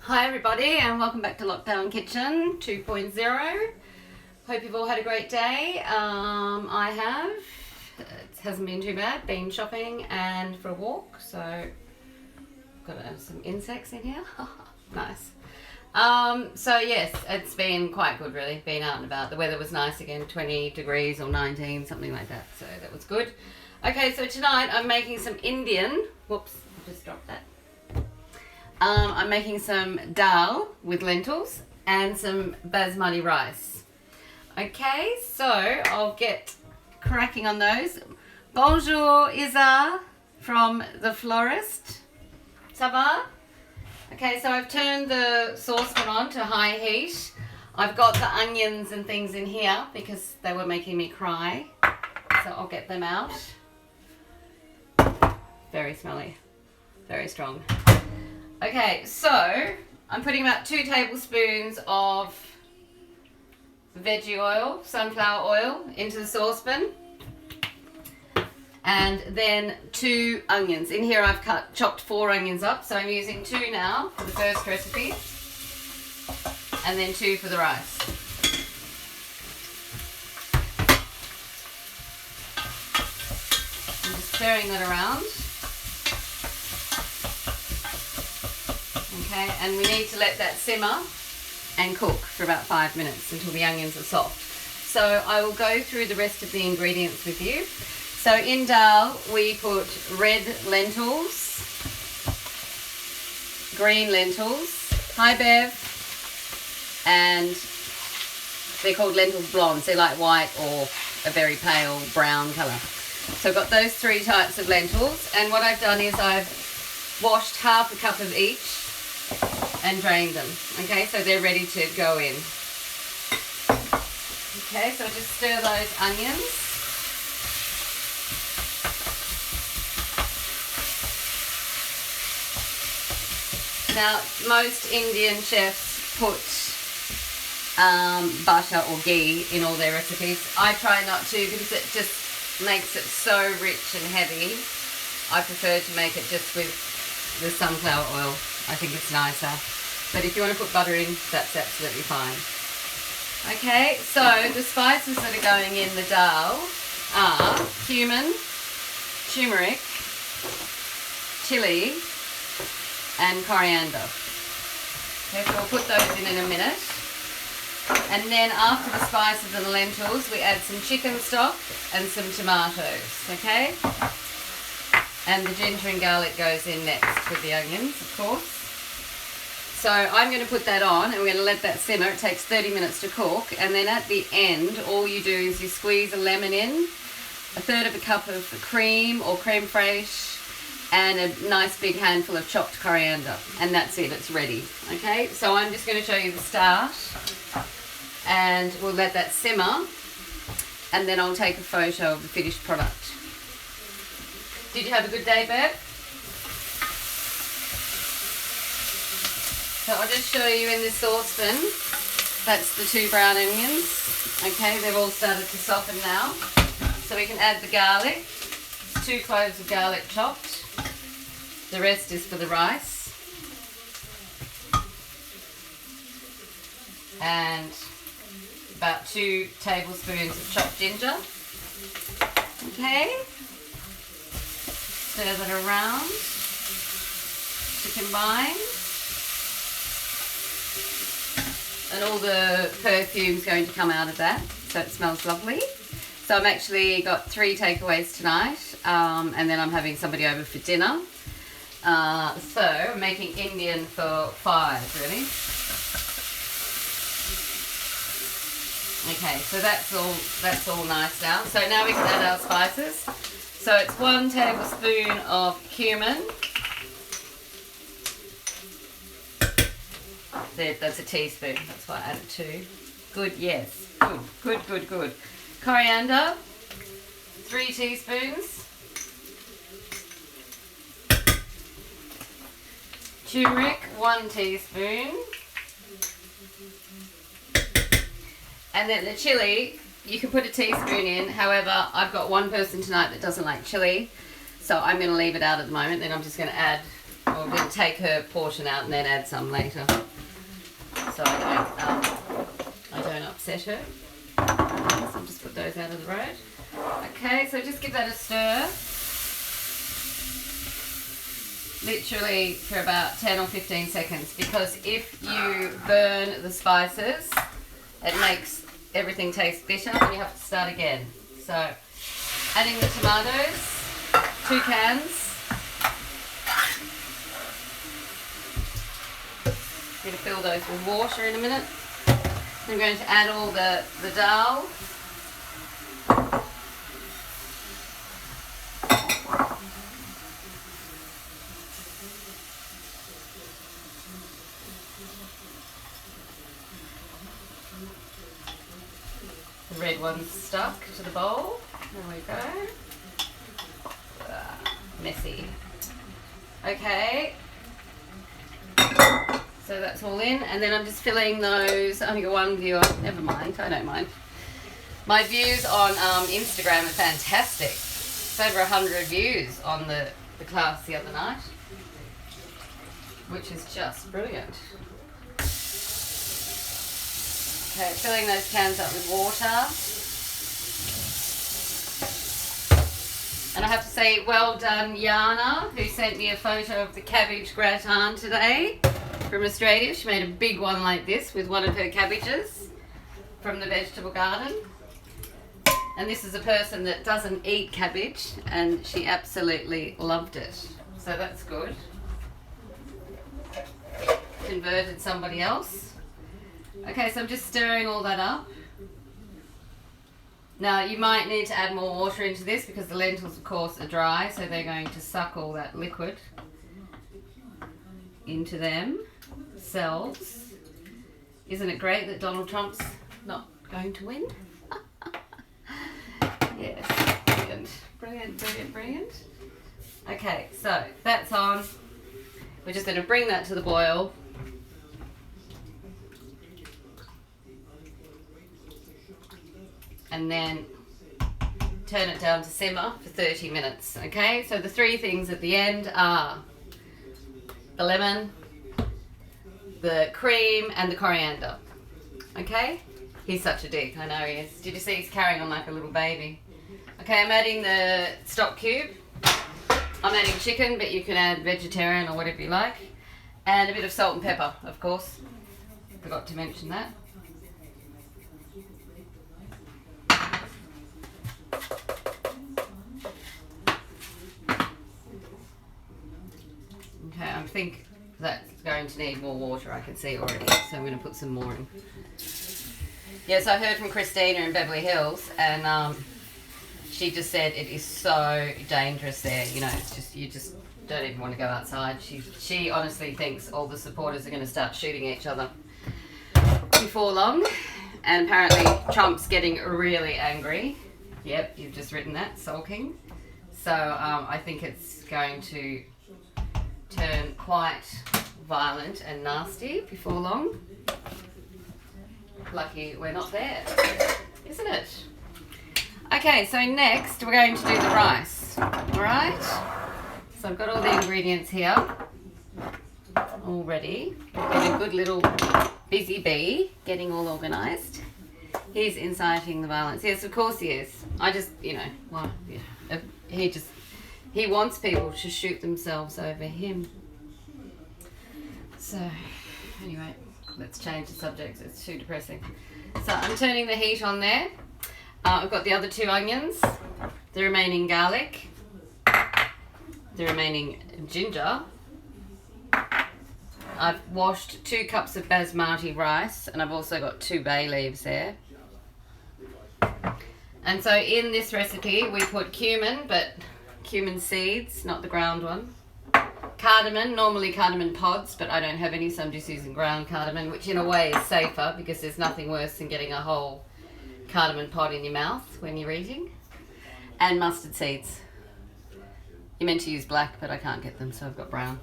Hi everybody and welcome back to Lockdown Kitchen 2.0. Hope you've all had a great day. I have. It hasn't been too bad. Been shopping and for a walk, so got some insects in here. Nice. So yes, it's been quite good really. Been out and about. The weather was nice again, 20 degrees or 19, something like that. So that was good. Okay, so tonight I'm making some Indian. Whoops, I just dropped that. I'm making some dal with lentils and some basmati rice. Okay, so I'll get cracking on those. Bonjour, Isa from the florist. Ça va? Okay, so I've turned the saucepan on to high heat. I've got the onions and things in here because they were making me cry. So I'll get them out. Very smelly, very strong. Okay, so I'm putting about 2 tablespoons of veggie oil, sunflower oil, into the saucepan. And then 2 onions. In here I've chopped 4 onions up, so I'm using 2 now for the first recipe. And then 2 for the rice. I'm just stirring that around. Okay, and we need to let that simmer and cook for about 5 minutes until the onions are soft. So I will go through the rest of the ingredients with you. So in dal we put red lentils, green lentils, high bev, and they're called lentils blondes. They're like white or a very pale brown colour. So I've got those 3 types of lentils, and what I've done is I've washed half a cup of each and drain them. Okay, so they're ready to go in. Okay, so just stir those onions. Now, most Indian chefs put butter or ghee in all their recipes. I try not to because it just makes it so rich and heavy. I prefer to make it just with the sunflower oil. I think it's nicer. But if you want to put butter in, that's absolutely fine. Okay, so the spices that are going in the dal are cumin, turmeric, chili, and coriander. Okay, so we'll put those in a minute. And then after the spices and the lentils, we add some chicken stock and some tomatoes, okay? And the ginger and garlic goes in next with the onions, of course. So I'm going to put that on and we're going to let that simmer. It takes 30 minutes to cook, and then at the end all you do is you squeeze a lemon in, 1/3 of a cup of cream or creme fraiche, and a nice big handful of chopped coriander, and that's it, it's ready. Okay, so I'm just going to show you the start and we'll let that simmer, and then I'll take a photo of the finished product. Did you have a good day, Bev? So I'll just show you in this saucepan, that's the 2 brown onions. Okay, they've all started to soften now. So we can add the garlic, 2 cloves of garlic chopped. The rest is for the rice. And about 2 tablespoons of chopped ginger. Okay. Stir that around to combine. And all the perfume's going to come out of that, so it smells lovely. So I've actually got 3 takeaways tonight, and then I'm having somebody over for dinner. So I'm making Indian for 5, really. Okay, so that's all nice now. So now we can add our spices. So it's 1 tablespoon of cumin. That's a teaspoon, that's why I added 2. Good, yes. Good. Coriander, 3 teaspoons. Turmeric, 1 teaspoon. And then the chili, you can put a teaspoon in. However, I've got one person tonight that doesn't like chili, so I'm going to leave it out at the moment. Then I'm just going to add Or we'll take her portion out and then add some later, so I don't upset her. So I'll just put those out of the road. Okay, so just give that a stir. Literally for about 10 or 15 seconds, because if you burn the spices, it makes everything taste bitter and you have to start again. So adding the tomatoes, 2 cans. I'm going to fill those with water in a minute. I'm going to add all the Dahl. The red one's stuck to the bowl. There we go. Messy. Okay. So that's all in, and then I'm just filling those. I only got one viewer. Never mind, I don't mind. My views on Instagram are fantastic. It's over 100 views on the class the other night, which is just brilliant. Okay, filling those cans up with water. And I have to say, well done, Yana, who sent me a photo of the cabbage gratin today from Australia. She made a big one like this with one of her cabbages from the vegetable garden. And this is a person that doesn't eat cabbage, and she absolutely loved it. So that's good. Converted somebody else. Okay, so I'm just stirring all that up. Now you might need to add more water into this because the lentils of course are dry, so they're going to suck all that liquid into themselves. Isn't it great that Donald Trump's not going to win? Yes, brilliant, brilliant, brilliant, brilliant. Okay, so that's on. We're just going to bring that to the boil. And then turn it down to simmer for 30 minutes, okay? So the 3 things at the end are the lemon, the cream, and the coriander, okay? He's such a dick, I know he is. Did you see he's carrying on like a little baby? Okay, I'm adding the stock cube. I'm adding chicken, but you can add vegetarian or whatever you like. And a bit of salt and pepper, of course. Forgot to mention that. Okay, I think that's going to need more water, I can see already, so I'm going to put some more in. Yes, I heard from Christina in Beverly Hills, and she just said it is so dangerous there, you know, it's just, you just don't even want to go outside. She honestly thinks all the supporters are going to start shooting each other before long, and apparently Trump's getting really angry. Yep, you've just written that, sulking. So I think it's going to turn quite violent and nasty before long. Lucky we're not there, isn't it? Okay, so next we're going to do the rice. Alright, so I've got all the ingredients here all ready. Been a good little busy bee getting all organised. He's inciting the violence. Yes, of course he is. I just, you know, well, yeah, he wants people to shoot themselves over him. So, anyway, let's change the subject. It's too depressing. So I'm turning the heat on there. I've got the other 2 onions, the remaining garlic, the remaining ginger. I've washed 2 cups of basmati rice, and I've also got 2 bay leaves there. And so in this recipe we put cumin, but cumin seeds, not the ground one. Cardamom, normally cardamom pods, but I don't have any, so I'm just using ground cardamom, which in a way is safer because there's nothing worse than getting a whole cardamom pod in your mouth when you're eating. And mustard seeds. You're meant to use black, but I can't get them, so I've got brown.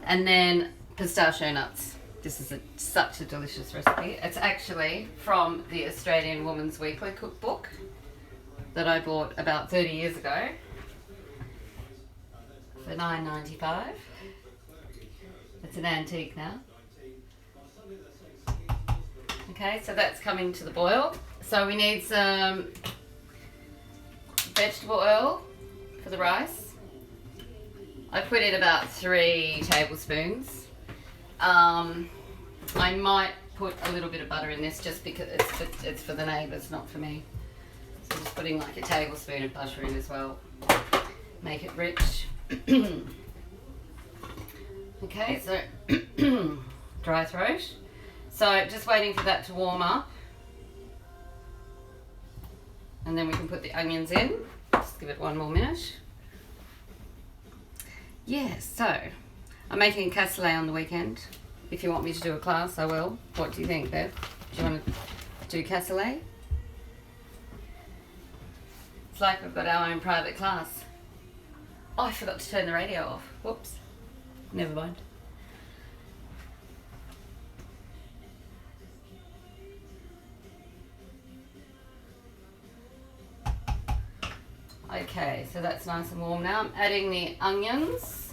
And then pistachio nuts. This is such a delicious recipe. It's actually from the Australian Woman's Weekly cookbook that I bought about 30 years ago for $9.95. It's an antique now. Okay, so that's coming to the boil. So we need some vegetable oil for the rice. I put in about 3 tablespoons. I might put a little bit of butter in this just because it's for the neighbours, not for me. So I'm just putting like a tablespoon of butter in as well. Make it rich. Okay, so dry throat. So just waiting for that to warm up. And then we can put the onions in. Just give it 1 more minute. Yeah, so I'm making a cassoulet on the weekend. If you want me to do a class, I will. What do you think, Bev? Do you want to do cassoulet? It's like we've got our own private class. Oh, I forgot to turn the radio off. Whoops. Never mind. Okay, so that's nice and warm now. I'm adding the onions.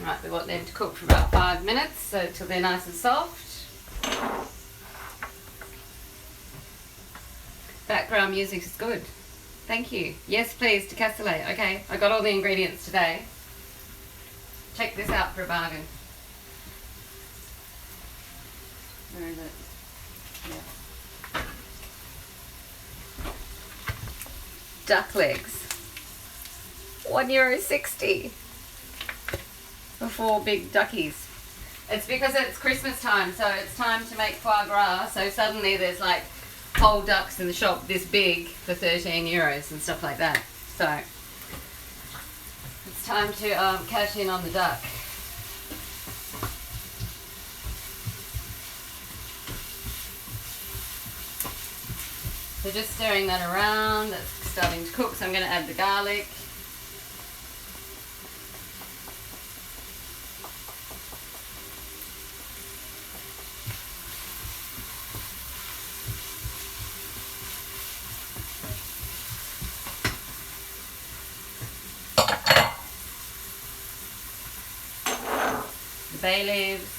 Right, we want them to cook for about 5 minutes, so till they're nice and soft. Background music is good. Thank you. Yes, please, to cassoulet. Okay, I got all the ingredients today. Check this out for a bargain. Where is it? Yeah. Duck legs. €1.60 for 4 big duckies. It's because it's Christmas time, so it's time to make foie gras. So suddenly there's like whole ducks in the shop this big for €13 and stuff like that. So it's time to cash in on the duck. So just stirring that around. That's starting to cook. So I'm going to add the garlic. Bay leaves,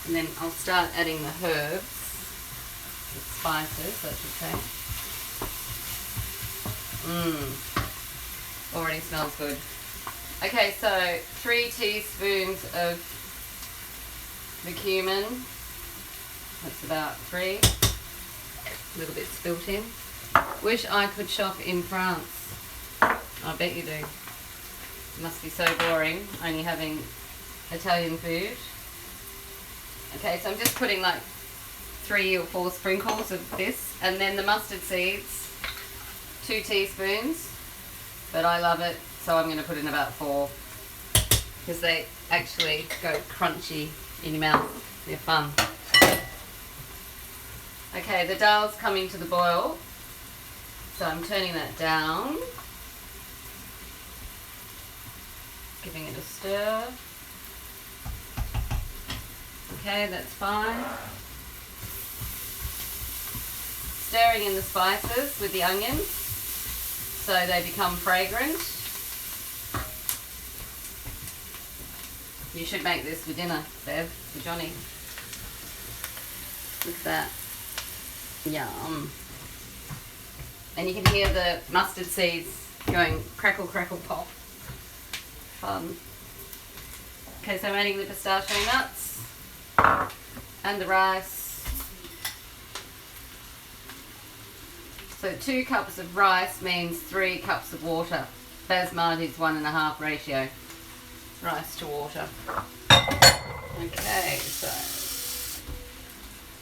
and then I'll start adding the herbs, the spices, I should say. Already smells good. Okay, so 3 teaspoons of the cumin. That's about 3. A little bit spilt in. Wish I could shop in France. I bet you do. It must be so boring only having Italian food. Okay, so I'm just putting like 3 or 4 sprinkles of this, and then the mustard seeds, 2 teaspoons, but I love it, so I'm going to put in about 4 because they actually go crunchy in your mouth. They're fun. Okay, the dal's coming to the boil, so I'm turning that down. Giving it a stir. Okay, that's fine. Stirring in the spices with the onions so they become fragrant. You should make this for dinner, Bev, for Johnny. Look at that. Yum. And you can hear the mustard seeds going crackle, crackle, pop. Fun. Okay, so I'm adding the pistachio nuts and the rice. So 2 cups of rice means 3 cups of water. Basmati's 1.5 ratio. Rice to water. Okay, so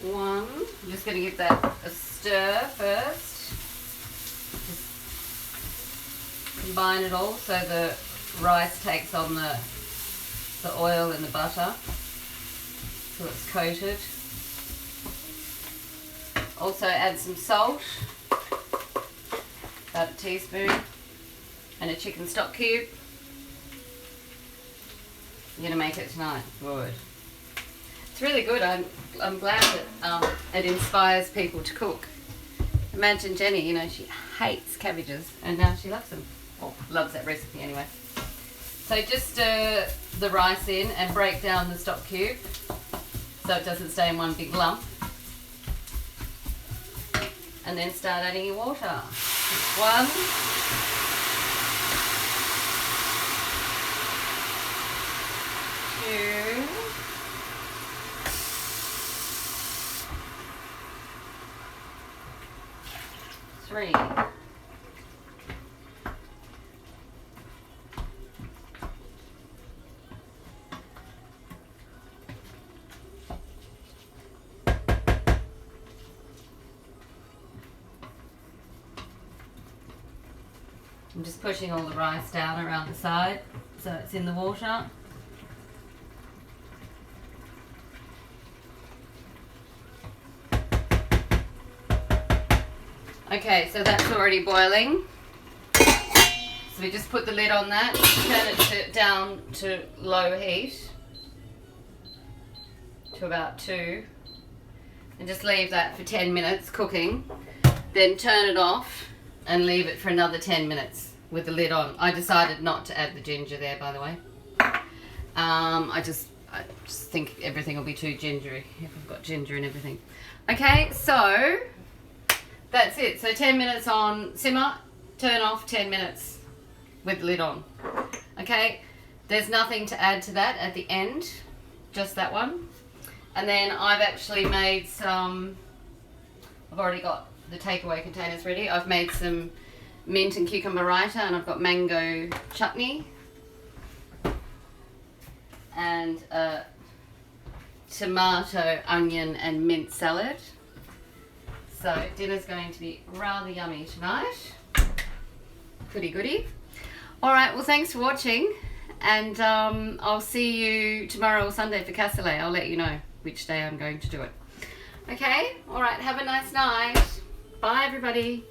1. I'm just going to give that a stir first. Just combine it all so the rice takes on the oil and the butter, so it's coated. Also add some salt, about a teaspoon, and a chicken stock cube. You're gonna make it tonight. Good. It's really good. I'm glad that it inspires people to cook. Imagine Jenny, you know, she hates cabbages and now she loves them. Well, loves that recipe anyway. So just stir the rice in and break down the stock cube so it doesn't stay in one big lump. And then start adding your water. 1, 2, 3. I'm just pushing all the rice down around the side so it's in the water. Okay, so that's already boiling. So we just put the lid on that, turn it down to low heat to about 2, and just leave that for 10 minutes cooking. Then turn it off and leave it for another 10 minutes with the lid on. I decided not to add the ginger there, by the way. I just think everything will be too gingery if I've got ginger and everything. Okay, so that's it. So 10 minutes on simmer, turn off 10 minutes with the lid on. Okay, there's nothing to add to that at the end, just that one. And then I've actually made some, I've already got the takeaway containers ready. I've made some mint and cucumber raita, and I've got mango chutney and a tomato, onion and mint salad. So dinner's going to be rather yummy tonight. Goody goody. Alright, well thanks for watching, and I'll see you tomorrow or Sunday for cassoulet. I'll let you know which day I'm going to do it. Okay, alright, have a nice night. Bye everybody.